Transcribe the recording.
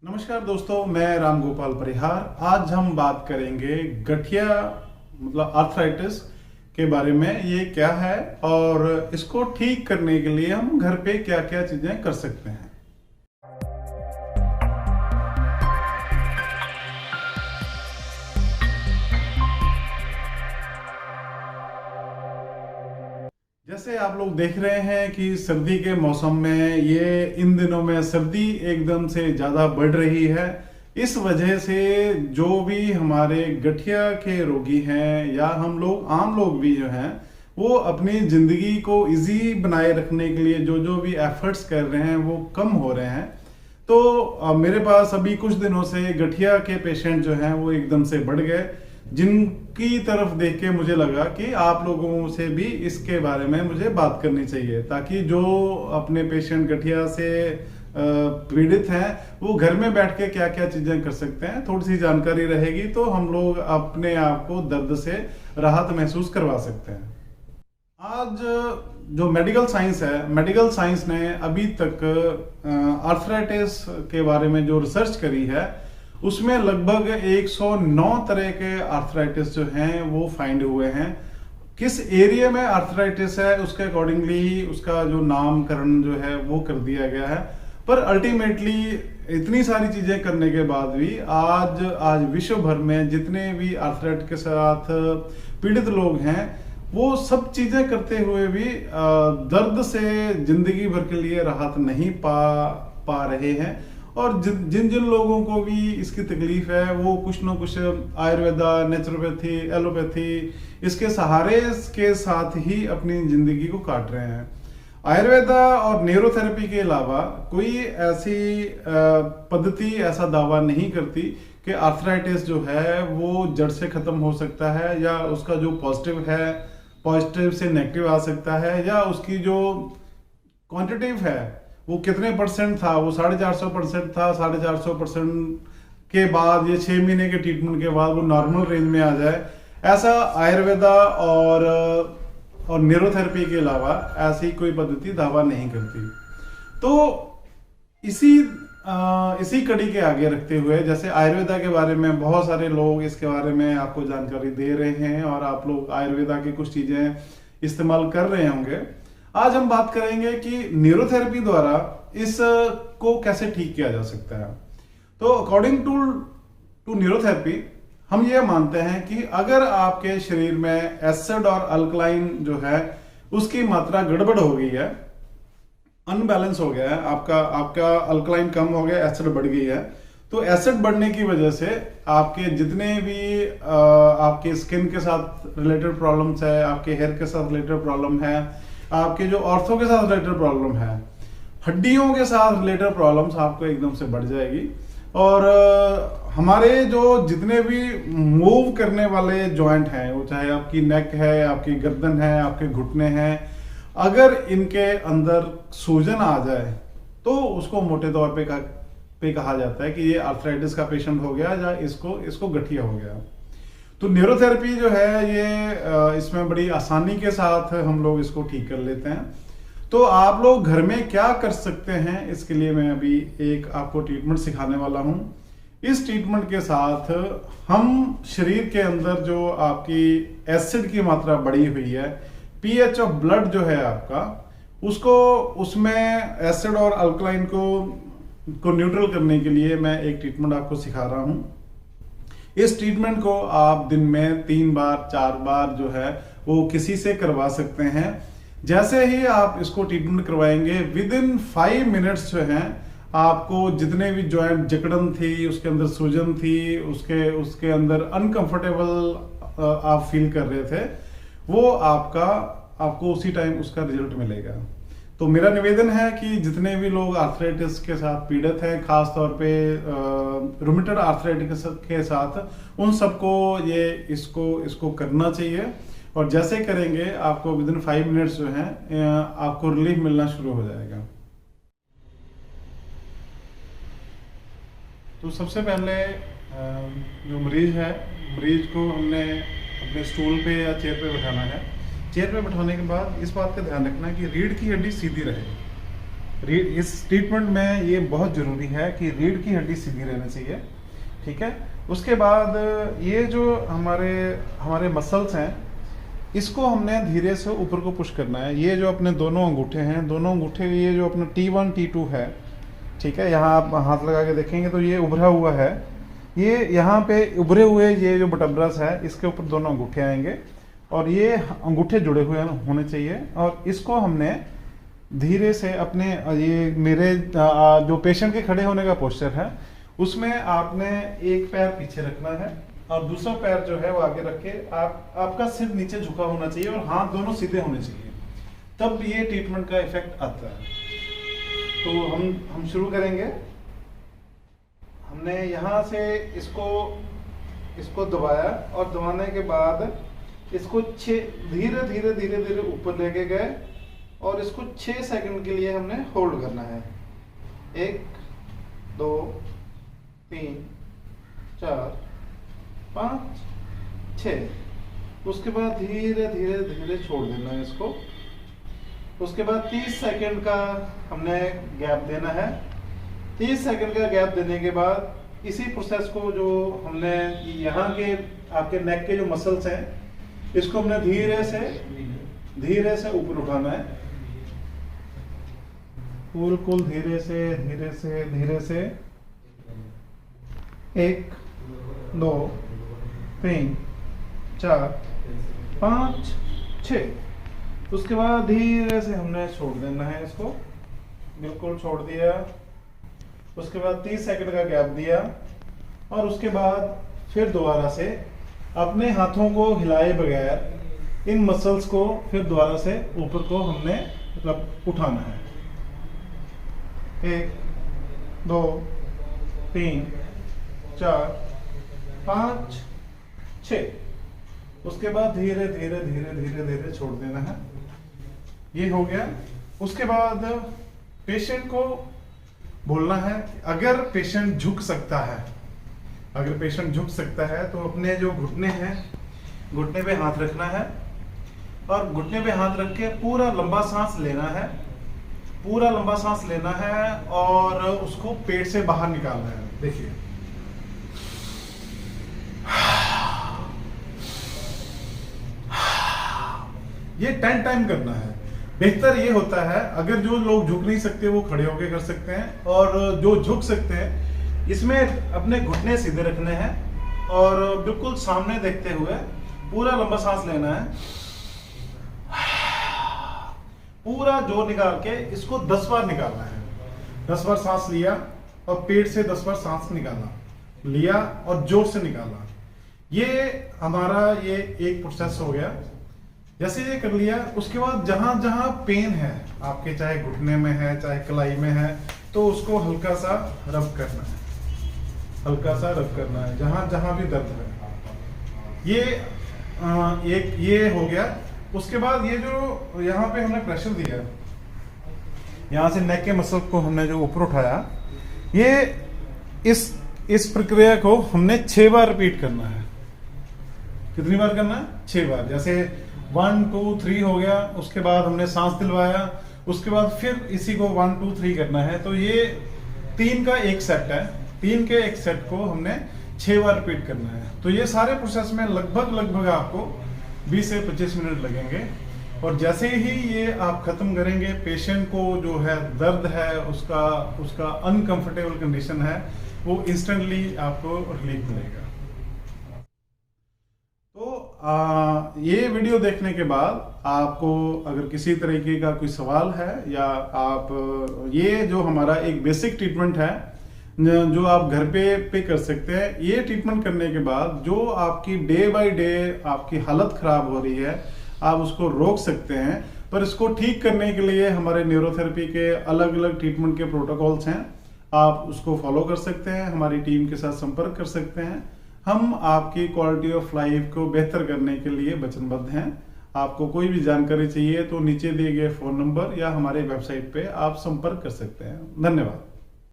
नमस्कार दोस्तों, मैं राम गोपाल परिहार। आज हम बात करेंगे गठिया मतलब आर्थराइटिस के बारे में। ये क्या है और इसको ठीक करने के लिए हम घर पे क्या क्या चीजें कर सकते हैं। जैसे आप लोग देख रहे हैं कि सर्दी के मौसम में इन दिनों में सर्दी एकदम से ज़्यादा बढ़ रही है। इस वजह से जो भी हमारे गठिया के रोगी हैं या हम लोग आम लोग भी जो हैं वो अपनी ज़िंदगी को इजी बनाए रखने के लिए जो जो भी एफर्ट्स कर रहे हैं वो कम हो रहे हैं। तो मेरे पास अभी कुछ दिनों से गठिया के पेशेंट जो हैं वो एकदम से बढ़ गए, जिनकी तरफ देख के मुझे लगा कि आप लोगों से भी इसके बारे में मुझे बात करनी चाहिए, ताकि जो अपने पेशेंट गठिया से पीड़ित हैं वो घर में बैठ के क्या क्या चीजें कर सकते हैं, थोड़ी सी जानकारी रहेगी तो हम लोग अपने आप को दर्द से राहत महसूस करवा सकते हैं। आज जो मेडिकल साइंस है, मेडिकल साइंस ने अभी तक आर्थराइटिस के बारे में जो रिसर्च करी है उसमें लगभग 109 तरह के आर्थराइटिस जो हैं वो फाइंड हुए हैं। किस एरिया में आर्थराइटिस है उसके अकॉर्डिंगली उसका जो नामकरण जो है वो कर दिया गया है। पर अल्टीमेटली इतनी सारी चीजें करने के बाद भी आज विश्व भर में जितने भी आर्थराइटिस के साथ पीड़ित लोग हैं वो सब चीजें करते हुए भी दर्द से जिंदगी भर के लिए राहत नहीं पा रहे हैं। और जिन जिन लोगों को भी इसकी तकलीफ है वो कुछ ना कुछ आयुर्वेदा, नेचुरोपैथी, एलोपैथी इसके सहारे के साथ ही अपनी जिंदगी को काट रहे हैं। आयुर्वेदा और न्यूरोथेरेपी के अलावा कोई ऐसी पद्धति ऐसा दावा नहीं करती कि आर्थराइटिस जो है वो जड़ से खत्म हो सकता है, या उसका जो पॉजिटिव से नेगेटिव आ सकता है, या उसकी जो क्वांटिटिव है वो कितने परसेंट था, वो 450% था, 450% के बाद ये 6 महीने के ट्रीटमेंट के बाद वो नॉर्मल रेंज में आ जाए, ऐसा आयुर्वेदा और न्यूरोथेरेपी के अलावा ऐसी कोई पद्धति दावा नहीं करती। तो इसी कड़ी के आगे रखते हुए, जैसे आयुर्वेदा के बारे में बहुत सारे लोग इसके बारे में आपको जानकारी दे रहे हैं और आप लोग आयुर्वेदा की कुछ चीजें इस्तेमाल कर रहे होंगे। आज हम बात करेंगे कि न्यूरोथेरेपी द्वारा इस को कैसे ठीक किया जा सकता है। तो अकॉर्डिंग टू न्यूरोथेरेपी हम ये मानते हैं कि अगर आपके शरीर में एसिड और अल्कलाइन जो है उसकी मात्रा गड़बड़ हो गई है, अनबैलेंस हो गया है, आपका अल्कलाइन कम हो गया, एसिड बढ़ गई है, तो एसिड बढ़ने की वजह से आपके जितने भी आपके स्किन के साथ रिलेटेड प्रॉब्लम्स है, आपके हेयर के साथ रिलेटेड प्रॉब्लम है, आपके जो ऑर्थो के साथ रिलेटेड प्रॉब्लम है, हड्डियों के साथ रिलेटेड प्रॉब्लम्स आपको एकदम से बढ़ जाएगी। और हमारे जो जितने भी मूव करने वाले जॉइंट हैं, वो चाहे आपकी नेक है, आपकी गर्दन है, आपके घुटने हैं, अगर इनके अंदर सूजन आ जाए तो उसको मोटे तौर पे कहा जाता है कि ये आर्थराइटिस का पेशेंट हो गया या इसको गठिया हो गया। तो न्यूरोथेरेपी जो है ये इसमें बड़ी आसानी के साथ हम लोग इसको ठीक कर लेते हैं। तो आप लोग घर में क्या कर सकते हैं, इसके लिए मैं अभी एक आपको ट्रीटमेंट सिखाने वाला हूं। इस ट्रीटमेंट के साथ हम शरीर के अंदर जो आपकी एसिड की मात्रा बढ़ी हुई है, पीएच ऑफ ब्लड जो है आपका, उसमें एसिड और अल्कलाइन को न्यूट्रल करने के लिए मैं एक ट्रीटमेंट आपको सिखा रहा हूं। इस ट्रीटमेंट को आप दिन में 3 बार 4 बार जो है वो किसी से करवा सकते हैं। जैसे ही आप इसको ट्रीटमेंट करवाएंगे, विद इन 5 मिनट्स जो है आपको जितने भी जॉइंट जकड़न थी, उसके अंदर सूजन थी, उसके अंदर अनकंफर्टेबल आप फील कर रहे थे, वो आपको उसी टाइम उसका रिजल्ट मिलेगा। तो मेरा निवेदन है कि जितने भी लोग आर्थराइटिस के साथ पीड़ित हैं, खास तौर पे रूमेटॉइड आर्थराइटिस के साथ, उन सबको इसको करना चाहिए। और जैसे करेंगे आपको विद इन 5 मिनट्स जो है आपको रिलीफ मिलना शुरू हो जाएगा। तो सबसे पहले जो मरीज को हमने अपने स्टूल पे या चेयर पे बैठाना है। चेयर पे बैठाने के बाद इस बात का ध्यान रखना कि रीढ़ की हड्डी सीधी रहे। इस ट्रीटमेंट में ये बहुत ज़रूरी है कि रीढ़ की हड्डी सीधी रहनी चाहिए, ठीक है। उसके बाद ये जो हमारे मसल्स हैं, इसको हमने धीरे से ऊपर को पुश करना है। ये जो अपने दोनों अंगूठे हैं, दोनों अंगूठे, ये जो अपना T1 T2 है, ठीक है, यहाँ आप हाथ लगा के देखेंगे तो ये उभरा हुआ है। ये यहाँ पे उभरे हुए ये जो बटब्रस है, इसके ऊपर दोनों अंगूठे आएंगे और ये अंगूठे जुड़े हुए होने चाहिए। और इसको हमने धीरे से अपने ये मेरे जो पेशेंट के खड़े होने का पोस्चर है, उसमें आपने एक पैर पीछे रखना है और दूसरा पैर जो है वो आगे रख के आपका सिर नीचे झुका होना चाहिए और हाथ दोनों सीधे होने चाहिए, तब ये ट्रीटमेंट का इफेक्ट आता है। तो हम शुरू करेंगे। हमने यहाँ से इसको दबाया और दबाने के बाद इसको धीरे धीरे धीरे धीरे ऊपर लेके गए और इसको 6 सेकंड के लिए हमने होल्ड करना है। 1 2 3 4 5 6। उसके बाद धीरे धीरे धीरे छोड़ देना है इसको। उसके बाद 30 सेकंड का हमने गैप देना है। 30 सेकंड का गैप देने के बाद इसी प्रोसेस को जो हमने यहाँ के आपके नेक के जो मसल्स हैं, इसको हमने धीरे से ऊपर उठाना है, बिल्कुल धीरे से 1 2 3 4 5 6। उसके बाद धीरे से हमने छोड़ देना है इसको, बिल्कुल छोड़ दिया। उसके बाद 30 सेकंड का गैप दिया और उसके बाद फिर दोबारा से अपने हाथों को हिलाए बगैर इन मसल्स को फिर दोबारा से ऊपर को हमने मतलब उठाना है। 1 2 3 4 5 6। उसके बाद धीरे धीरे छोड़ देना है। ये हो गया। उसके बाद पेशेंट को बोलना है, अगर पेशेंट झुक सकता है तो अपने जो घुटने हैं, घुटने पे हाथ रखना है और घुटने पे हाथ रख के पूरा लंबा सांस लेना है और उसको पेट से बाहर निकालना है। देखिए, ये 10 टाइम करना है। बेहतर ये होता है अगर जो लोग झुक नहीं सकते वो खड़े होके कर सकते हैं, और जो झुक सकते हैं इसमें अपने घुटने सीधे रखने हैं और बिल्कुल सामने देखते हुए पूरा लंबा सांस लेना है। पूरा जोर निकाल के इसको 10 बार निकालना है। 10 बार सांस लिया और पेट से 10 बार सांस निकाला, लिया और जोर से निकाला। ये हमारा ये एक प्रोसेस हो गया। जैसे ये कर लिया, उसके बाद जहां जहां पेन है आपके, चाहे घुटने में है चाहे कलाई में है, तो उसको हल्का सा रब करना है, जहां जहां भी दर्द है। ये हो गया। उसके बाद ये जो यहाँ पे हमने प्रेशर दिया, यहाँ से नेक के मसल को हमने जो ऊपर उठाया, ये इस प्रक्रिया को हमने 6 बार रिपीट करना है। कितनी बार करना है? 6 बार। जैसे 1 2 3 हो गया, उसके बाद हमने सांस दिलवाया, उसके बाद फिर इसी को 1 2 3 करना है। तो ये 3 का एक सेट है। 3 के एक सेट को हमने 6 बार रिपीट करना है। तो ये सारे प्रोसेस में लगभग आपको 20 से 25 मिनट लगेंगे। और जैसे ही ये आप खत्म करेंगे, पेशेंट को जो है दर्द है, उसका अनकंफर्टेबल कंडीशन है, वो इंस्टेंटली आपको रिलीफ मिलेगा। तो ये वीडियो देखने के बाद आपको अगर किसी तरीके का कोई सवाल है, या आप ये जो हमारा एक बेसिक ट्रीटमेंट है जो आप घर पे कर सकते हैं, ये ट्रीटमेंट करने के बाद जो आपकी डे बाय डे आपकी हालत खराब हो रही है, आप उसको रोक सकते हैं। पर इसको ठीक करने के लिए हमारे न्यूरोथेरेपी के अलग अलग ट्रीटमेंट के प्रोटोकॉल्स हैं, आप उसको फॉलो कर सकते हैं, हमारी टीम के साथ संपर्क कर सकते हैं। हम आपकी क्वालिटी ऑफ लाइफ को बेहतर करने के लिए वचनबद्ध हैं। आपको कोई भी जानकारी चाहिए तो नीचे दिए गए फोन नंबर या हमारे वेबसाइट पे आप संपर्क कर सकते हैं। धन्यवाद।